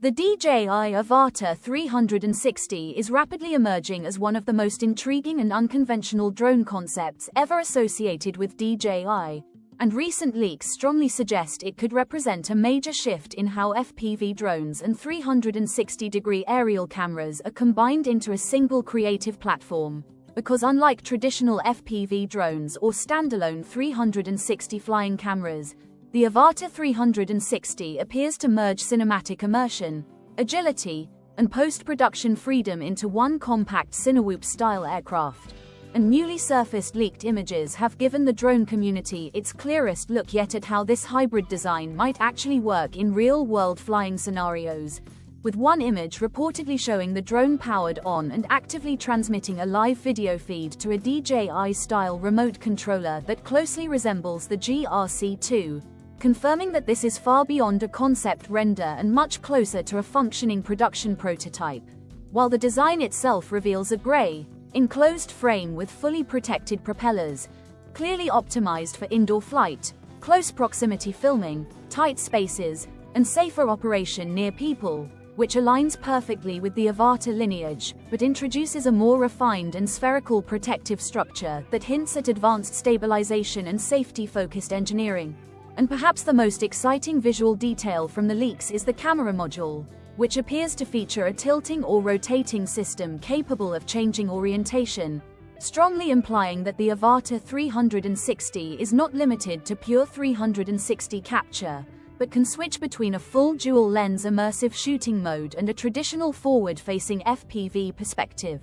The DJI Avata 360 is rapidly emerging as one of the most intriguing and unconventional drone concepts ever associated with DJI, and recent leaks strongly suggest it could represent a major shift in how FPV drones and 360-degree aerial cameras are combined into a single creative platform. Because unlike traditional FPV drones or standalone 360 flying cameras, the Avata 360 appears to merge cinematic immersion, agility, and post-production freedom into one compact Cinewhoop-style aircraft. And newly surfaced leaked images have given the drone community its clearest look yet at how this hybrid design might actually work in real-world flying scenarios, with one image reportedly showing the drone powered on and actively transmitting a live video feed to a DJI-style remote controller that closely resembles the GRC2. Confirming that this is far beyond a concept render and much closer to a functioning production prototype. While the design itself reveals a gray, enclosed frame with fully protected propellers, clearly optimized for indoor flight, close proximity filming, tight spaces, and safer operation near people, which aligns perfectly with the Avata lineage, but introduces a more refined and spherical protective structure that hints at advanced stabilization and safety-focused engineering. And perhaps the most exciting visual detail from the leaks is the camera module, which appears to feature a tilting or rotating system capable of changing orientation, strongly implying that the Avata 360 is not limited to pure 360 capture, but can switch between a full dual-lens immersive shooting mode and a traditional forward-facing FPV perspective,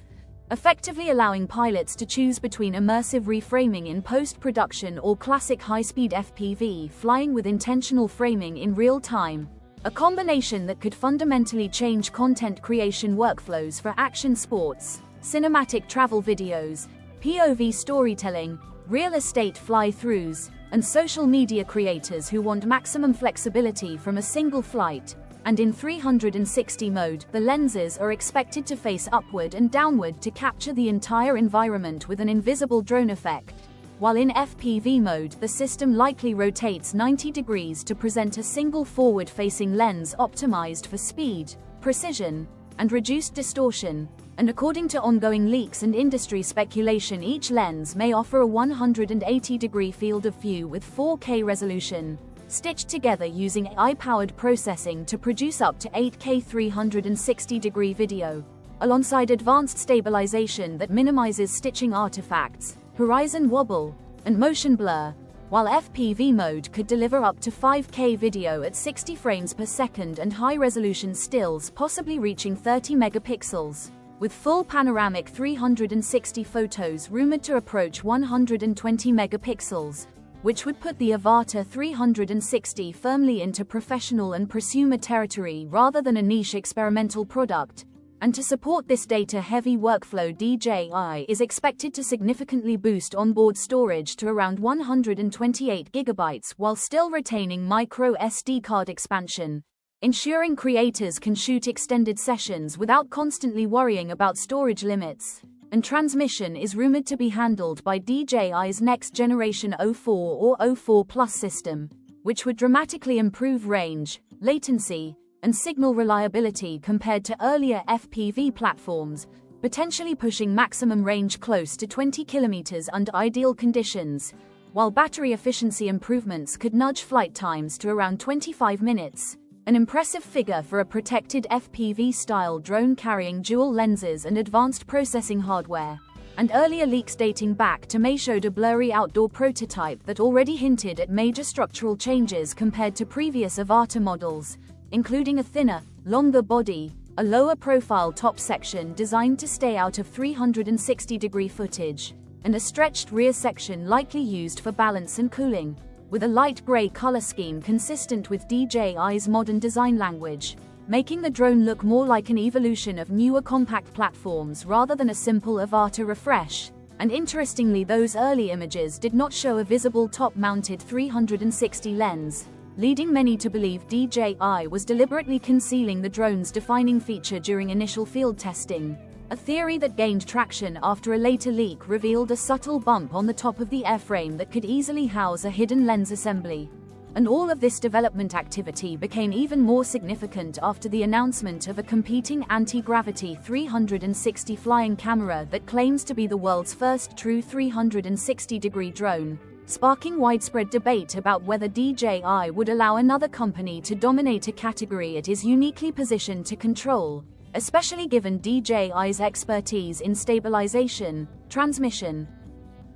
effectively allowing pilots to choose between immersive reframing in post-production or classic high-speed FPV flying with intentional framing in real time, a combination that could fundamentally change content creation workflows for action sports, cinematic travel videos, POV storytelling, real estate fly-throughs, and social media creators who want maximum flexibility from a single flight. And in 360 mode, the lenses are expected to face upward and downward to capture the entire environment with an invisible drone effect. While in FPV mode, the system likely rotates 90 degrees to present a single forward-facing lens optimized for speed, precision, and reduced distortion. And according to ongoing leaks and industry speculation, each lens may offer a 180-degree field of view with 4K resolution, stitched together using AI-powered processing to produce up to 8K 360-degree video, alongside advanced stabilization that minimizes stitching artifacts, horizon wobble, and motion blur, while FPV mode could deliver up to 5K video at 60 frames per second and high-resolution stills possibly reaching 30 megapixels, with full panoramic 360 photos rumored to approach 120 megapixels, which would put the Avata 360 firmly into professional and prosumer territory rather than a niche experimental product. And to support this data-heavy workflow, DJI is expected to significantly boost onboard storage to around 128 GB while still retaining micro SD card expansion, ensuring creators can shoot extended sessions without constantly worrying about storage limits. And transmission is rumored to be handled by DJI's next-generation 04 or 04 Plus system, which would dramatically improve range, latency, and signal reliability compared to earlier FPV platforms, potentially pushing maximum range close to 20 kilometers under ideal conditions, while battery efficiency improvements could nudge flight times to around 25 minutes. An impressive figure for a protected FPV-style drone carrying dual lenses and advanced processing hardware. And earlier leaks dating back to May showed a blurry outdoor prototype that already hinted at major structural changes compared to previous Avata models, including a thinner, longer body, a lower profile top section designed to stay out of 360-degree footage, and a stretched rear section likely used for balance and cooling, with a light gray color scheme consistent with DJI's modern design language, making the drone look more like an evolution of newer compact platforms rather than a simple Avata refresh. And interestingly, those early images did not show a visible top-mounted 360 lens, leading many to believe DJI was deliberately concealing the drone's defining feature during initial field testing. A theory that gained traction after a later leak revealed a subtle bump on the top of the airframe that could easily house a hidden lens assembly. And all of this development activity became even more significant after the announcement of a competing anti-gravity 360 flying camera that claims to be the world's first true 360-degree drone, sparking widespread debate about whether DJI would allow another company to dominate a category it is uniquely positioned to control, especially given DJI's expertise in stabilization, transmission,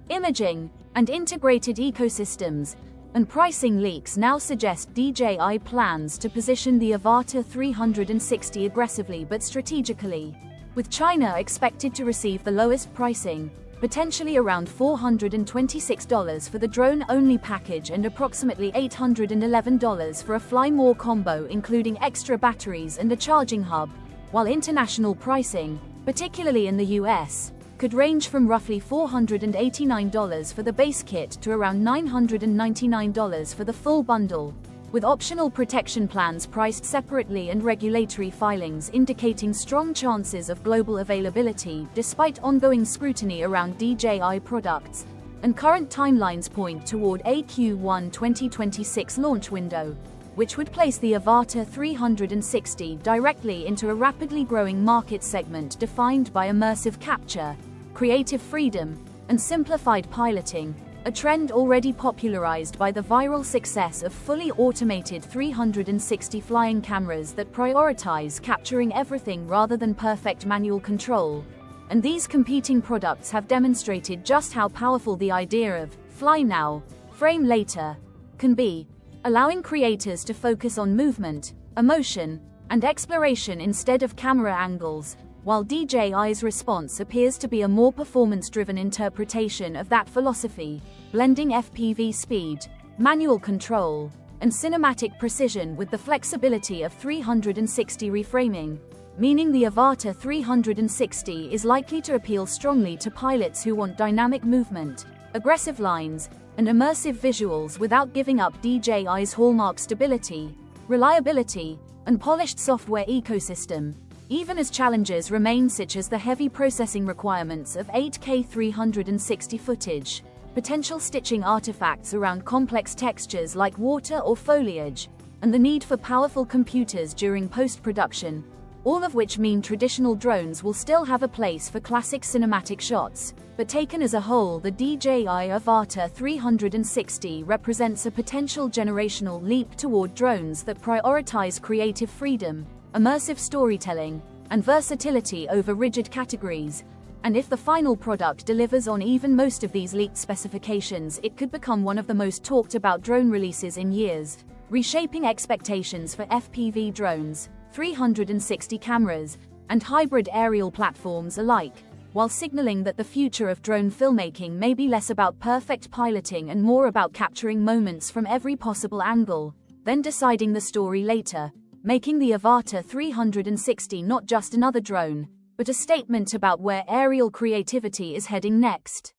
imaging, and integrated ecosystems. And pricing leaks now suggest DJI plans to position the Avata 360 aggressively but strategically, with China expected to receive the lowest pricing, potentially around $426 for the drone-only package and approximately $811 for a Fly More combo including extra batteries and a charging hub, while international pricing, particularly in the US, could range from roughly $489 for the base kit to around $999 for the full bundle, with optional protection plans priced separately and regulatory filings indicating strong chances of global availability despite ongoing scrutiny around DJI products, and current timelines point toward a Q1 2026 launch window, which would place the Avata 360 directly into a rapidly growing market segment defined by immersive capture, creative freedom, and simplified piloting, a trend already popularized by the viral success of fully automated 360 flying cameras that prioritize capturing everything rather than perfect manual control. And these competing products have demonstrated just how powerful the idea of fly now, frame later can be, allowing creators to focus on movement, emotion, and exploration instead of camera angles, while DJI's response appears to be a more performance-driven interpretation of that philosophy, blending FPV speed, manual control, and cinematic precision with the flexibility of 360 reframing, meaning the Avata 360 is likely to appeal strongly to pilots who want dynamic movement, aggressive lines, and immersive visuals without giving up DJI's hallmark stability, reliability, and polished software ecosystem, even as challenges remain such as the heavy processing requirements of 8K 360 footage, potential stitching artifacts around complex textures like water or foliage, and the need for powerful computers during post-production, all of which mean traditional drones will still have a place for classic cinematic shots, but taken as a whole the DJI Avata 360 represents a potential generational leap toward drones that prioritize creative freedom, immersive storytelling, and versatility over rigid categories. And if the final product delivers on even most of these leaked specifications, it could become one of the most talked about drone releases in years, reshaping expectations for FPV drones, 360 cameras, and hybrid aerial platforms alike, while signaling that the future of drone filmmaking may be less about perfect piloting and more about capturing moments from every possible angle, then deciding the story later, making the Avata 360 not just another drone, but a statement about where aerial creativity is heading next.